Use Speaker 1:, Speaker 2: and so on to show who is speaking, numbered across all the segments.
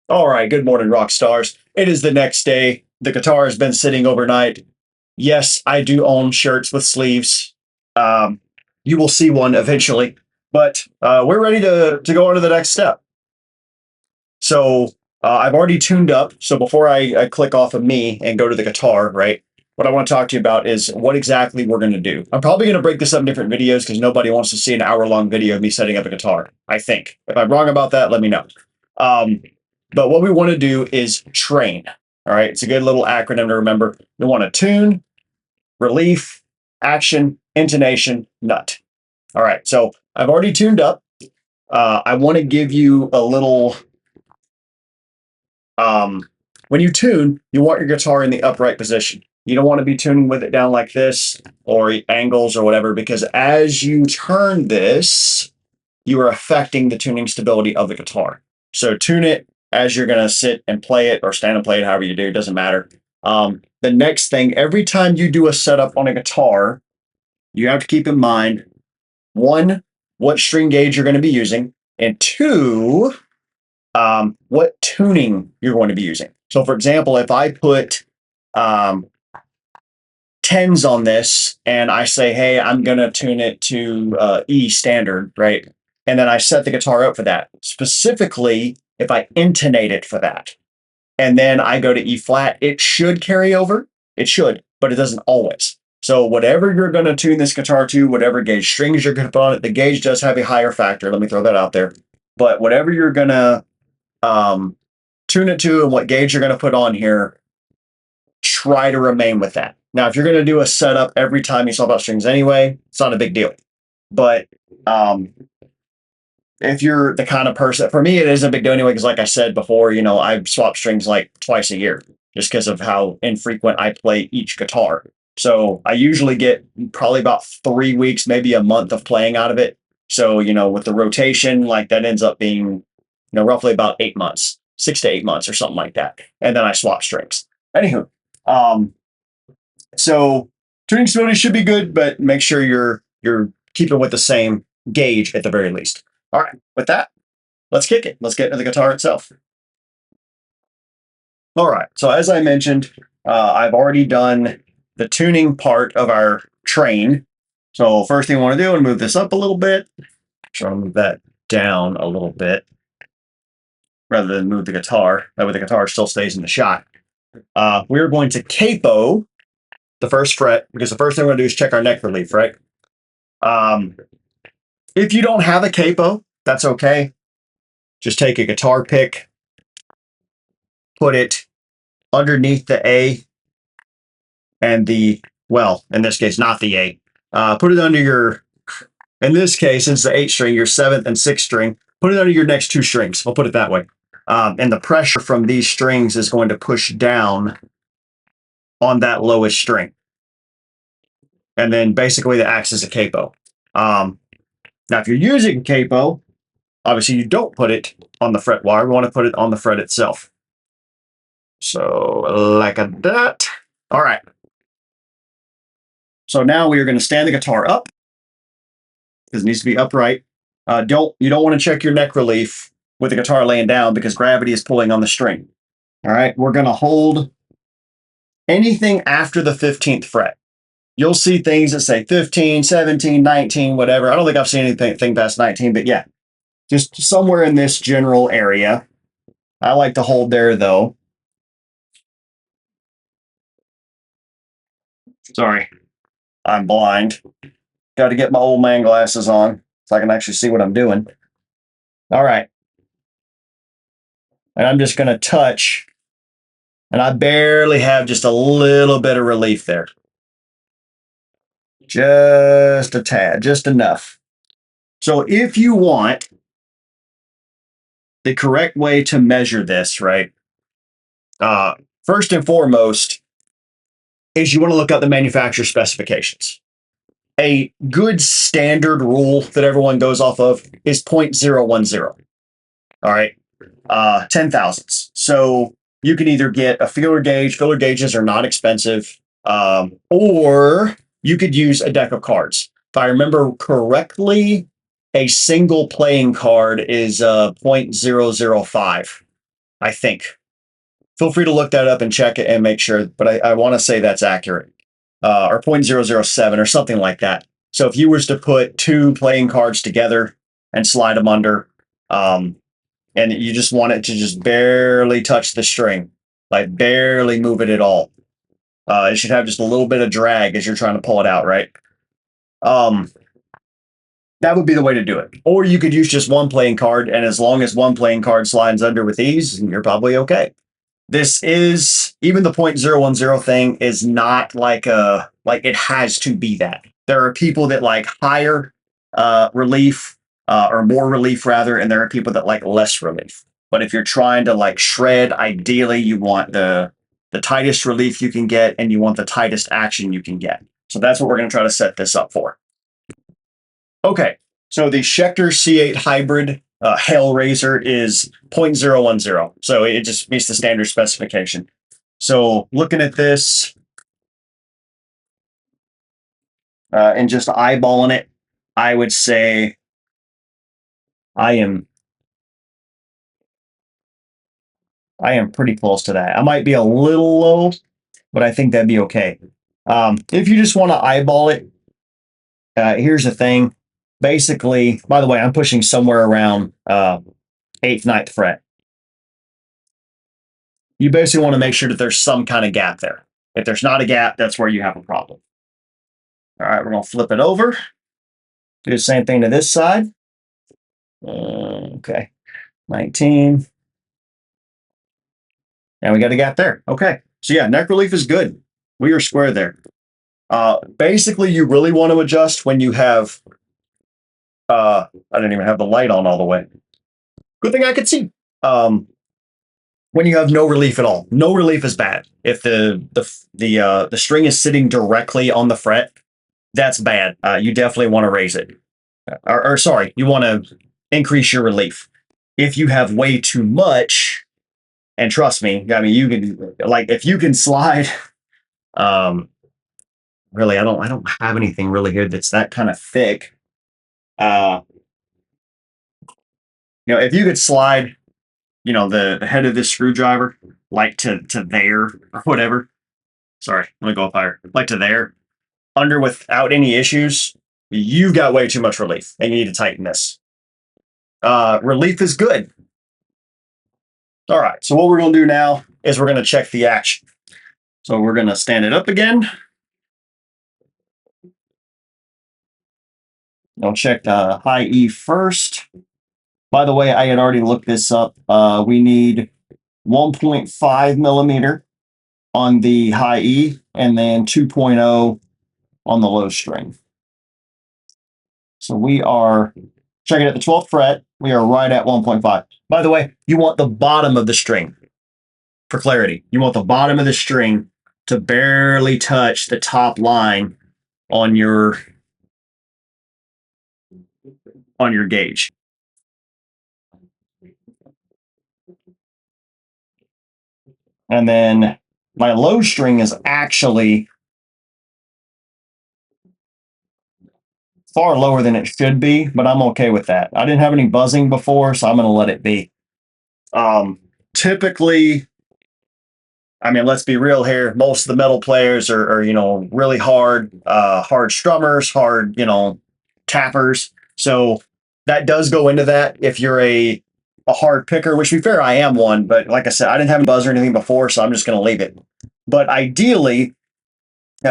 Speaker 1: All right, good morning, rock stars. It is the next day. The guitar has been sitting overnight. Yes, I do own shirts with sleeves. Um, you will see one eventually, but we're ready to go on to the next step. So I've already tuned up. So before I click off of me and go to the guitar, right? What I want to talk to you about is what exactly we're going to do. I'm probably going to break this up in different videos because nobody wants to see an hour-long video of me setting up a guitar, I think. If I'm wrong about that, let me know. Um, but what we want to do is train. All right. It's a good little acronym to remember. We want to tune, relief, action, intonation, nut. All right. So I've already tuned up. I want to give you a little um, when you tune, you want your guitar in the upright position. You don't want to be tuning with it down like this or angles or whatever, because as you turn this, you are affecting the tuning stability of the guitar. So tune it as you're going to sit and play it or stand and play it, however you do, it doesn't matter. The next thing, every time you do a setup on a guitar, you have to keep in mind, one, what string gauge you're going to be using, and two, what tuning you're going to be using. So, for example, if I put um, tens on this and I say, hey, I'm going to tune it to E standard, right? And then I set the guitar up for that. Specifically, if I intonate it for that, and then I go to E flat, it should carry over. It should, but it doesn't always. So whatever you're going to tune this guitar to, whatever gauge strings you're going to put on it, the gauge does have a higher factor. Let me throw that out there. But whatever you're going to um, tune it to and what gauge you're going to put on here, try to remain with that. Now, if you're going to do a setup every time you swap out strings anyway, it's not a big deal. But if you're the kind of person, for me, it is a big deal anyway, because like I said before, I swap strings like twice a year just because of how infrequent I play each guitar. So I usually get probably about 3 weeks, maybe a month of playing out of it. So, with the rotation, like that ends up being, roughly about 8 months, 6 to 8 months or something like that. And then I swap strings. Anywho, um, so tuning stability should be good, but make sure you're keeping with the same gauge at the very least. All right, with that, let's kick it. Let's get into the guitar itself. All right, so as I mentioned, I've already done the tuning part of our train. So first thing I want to do is move this up a little bit. So I'll move that down a little bit rather than move the guitar. That way the guitar still stays in the shot. We're going to capo the first fret because the first thing we're going to do is check our neck relief, right? If you don't have a capo, that's okay. Just take a guitar pick, put it underneath the A and in this case, not the A. Put it under in this case, since the 8th string, your 7th and 6th string, put it under your next 2 strings. We'll put it that way. And the pressure from these strings is going to push down on that lowest string. And then basically that acts as a capo. Now, if you're using capo, obviously you don't put it on the fret wire. We want to put it on the fret itself. So like that. All right. So now we are going to stand the guitar up because it needs to be upright. You don't want to check your neck relief with the guitar laying down because gravity is pulling on the string. All right. We're going to hold anything after the 15th fret. You'll see things that say 15, 17, 19, whatever. I don't think I've seen anything past 19, but yeah, just somewhere in this general area. I like to hold there though. Sorry, I'm blind. Got to get my old man glasses on so I can actually see what I'm doing. All right. And I'm just going to touch, and I barely have just a little bit of relief there. Just a tad, just enough. So if you want the correct way to measure this, right? First and foremost is you want to look up the manufacturer specifications. A good standard rule that everyone goes off of is 0.010. All right. 10 thousandths. So you can either get a feeler gauge. Feeler gauges are not expensive. Or you could use a deck of cards. If I remember correctly, a single playing card is 0.005. I think. Feel free to look that up and check it and make sure, but I want to say that's accurate. Or 0.007 or something like that. So if you was to put two playing cards together and slide them under, and you just want it to just barely touch the string, like barely move it at all. It should have just a little bit of drag as you're trying to pull it out, right? Um, that would be the way to do it. Or you could use just one playing card, and as long as one playing card slides under with ease, you're probably okay. This is even the 0.010 thing is not like it has to be that. There are people that like higher relief or more relief rather, and there are people that like less relief. But if you're trying to like shred, ideally you want the tightest relief you can get, and you want the tightest action you can get. So that's what we're going to try to set this up for. Okay, so the Schecter C8 hybrid Hellraiser is 0.010. So it just meets the standard specification. So looking at this and just eyeballing it, I would say I am pretty close to that. I might be a little low, but I think that'd be okay. If you just want to eyeball it, here's the thing. Basically, by the way, I'm pushing somewhere around 8th, 9th fret. You basically want to make sure that there's some kind of gap there. If there's not a gap, that's where you have a problem. All right, we're going to flip it over. Do the same thing to this side. Okay, 19. And we got a gap there. Okay, so yeah, neck relief is good. We are square there. Basically, you really want to adjust when you have, I didn't even have the light on all the way. Good thing I could see. When you have no relief at all. No relief is bad. If the string is sitting directly on the fret, that's bad. You definitely want to raise it. Or sorry, you want to increase your relief. If you have way too much, and trust me, I mean, you can like if you can slide. Really, I don't have anything really here that's that kind of thick. If you could slide, the head of this screwdriver like to there or whatever. Sorry, let me go up higher. Like to there, under without any issues. You got way too much relief, and you need to tighten this. Relief is good. All right, so what we're going to do now is we're going to check the action. So we're going to stand it up again. I'll check high E first. By the way, I had already looked this up. We need 1.5 millimeter on the high E and then 2.0 on the low string. So we are checking at the 12th fret. We are right at 1.5. By the way, you want the bottom of the string. For clarity, you want the bottom of the string to barely touch the top line on your gauge. And then my low string is actually far lower than it should be, but I'm okay with that. I didn't have any buzzing before, so I'm going to let it be. Typically, I mean, let's be real here. Most of the metal players are really hard strummers, hard, tappers. So that does go into that. If you're a hard picker, which to be fair, I am one, but like I said, I didn't have a buzz or anything before, so I'm just going to leave it. But ideally,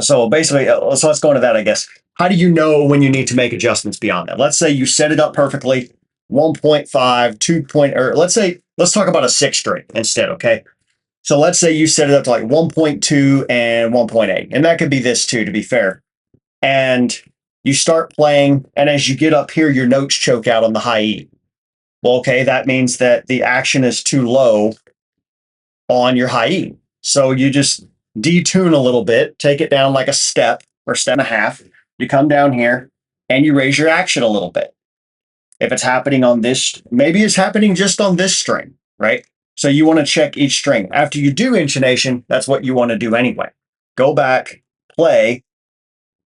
Speaker 1: so basically, so let's go into that, I guess. How do you know when you need to make adjustments beyond that? Let's say you set it up perfectly, 1.5, 2 point, or let's talk about a 6 string instead, okay? So let's say you set it up to like 1.2 and 1.8, and that could be this too, to be fair. And you start playing, and as you get up here, your notes choke out on the high E. Well, okay, that means that the action is too low on your high E. So you just detune a little bit, take it down like a step or step and a half. You come down here and you raise your action a little bit. If it's happening on this, maybe it's happening just on this string, right? So you want to check each string. After you do intonation, that's what you want to do anyway. Go back, play,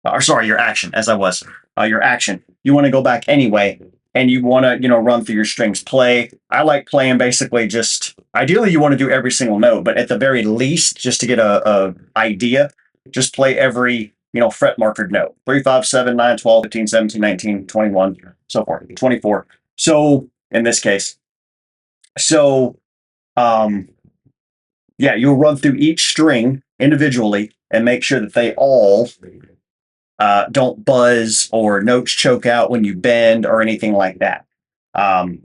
Speaker 1: or sorry, your action, as I was, your action. You want to go back anyway, and you want to, run through your strings. Play. I like playing basically just Ideally, you want to do every single note, but at the very least, just to get a idea, just play every fret markered note: 3, 5, 7, 9, 12, 15, 17, 19, 21, so forth, 24. So in this case, so um, yeah, you'll run through each string individually and make sure that they all don't buzz or notes choke out when you bend or anything like that. Um,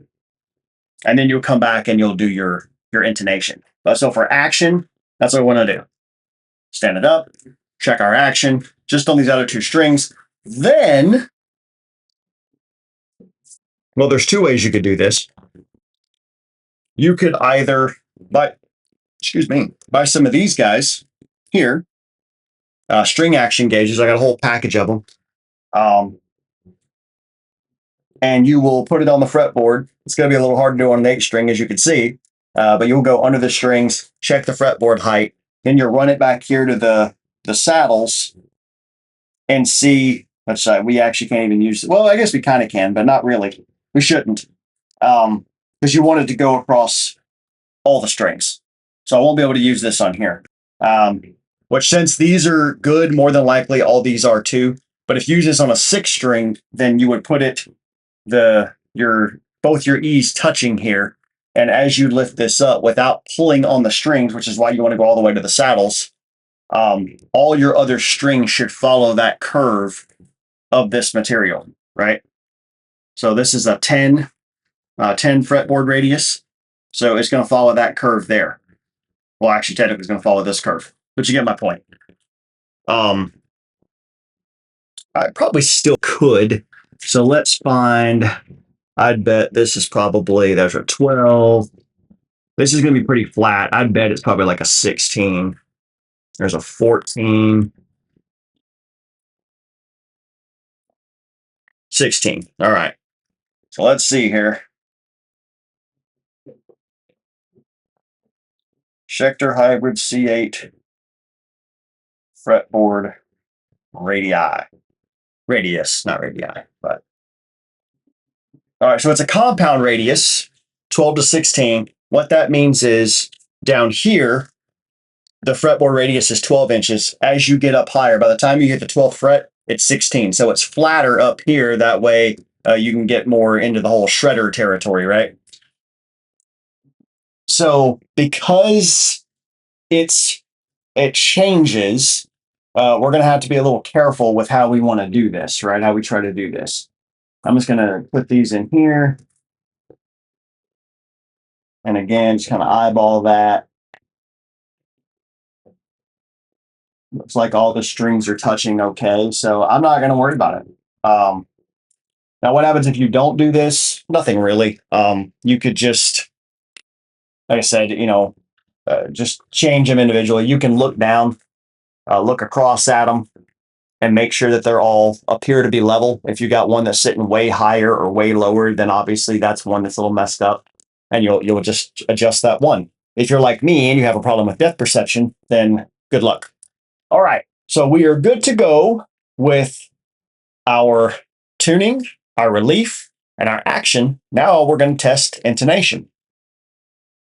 Speaker 1: and then you'll come back and you'll do your intonation. So for action, that's what we want to do. Stand it up, check our action, just on these other two strings. Then, well, there's two ways you could do this. You could either buy some of these guys here, string action gauges. I got a whole package of them. And you will put it on the fretboard. It's going to be a little hard to do on an 8 string, as you can see, but you'll go under the strings, check the fretboard height, then you'll run it back here to the saddles and see. We actually can't even use it. Well, I guess we kind of can, but not really. We shouldn't, because you want it to go across all the strings. So I won't be able to use this on here. Which, since these are good, more than likely all these are too. But if you use this on a 6 string, then you would put it both your E's touching here, and as you lift this up without pulling on the strings, which is why you want to go all the way to the saddles, all your other strings should follow that curve of this material, right? So this is a 10 fretboard radius, so it's going to follow that curve there. Well, actually, technically, it's going to follow this curve, but you get my point. I probably still could. So let's find. I'd bet this is probably, there's a 12. This is going to be pretty flat. I'd bet it's probably like a 16. There's a 14. 16. All right. So let's see here. Schecter Hybrid C8 fretboard radius, not radii, but all right. So it's a compound radius, 12 to 16. What that means is down here, the fretboard radius is 12 inches. As you get up higher, by the time you hit the 12th fret, it's 16. So it's flatter up here. That way you can get more into the whole shredder territory, right? So because it changes, we're going to have to be a little careful with how we want to do this, right? How we try to do this. I'm just going to put these in here. And again, just kind of eyeball that. Looks like all the strings are touching okay. So I'm not going to worry about it. Now, what happens if you don't do this? Nothing really. You could just, like I said, just change them individually. You can look down, look across at them, and make sure that they're all appear to be level. If you got one that's sitting way higher or way lower, then obviously that's one that's a little messed up, and you'll just adjust that one. If you're like me and you have a problem with depth perception, then good luck. All right, so we are good to go with our tuning, our relief, and our action. Now we're going to test intonation.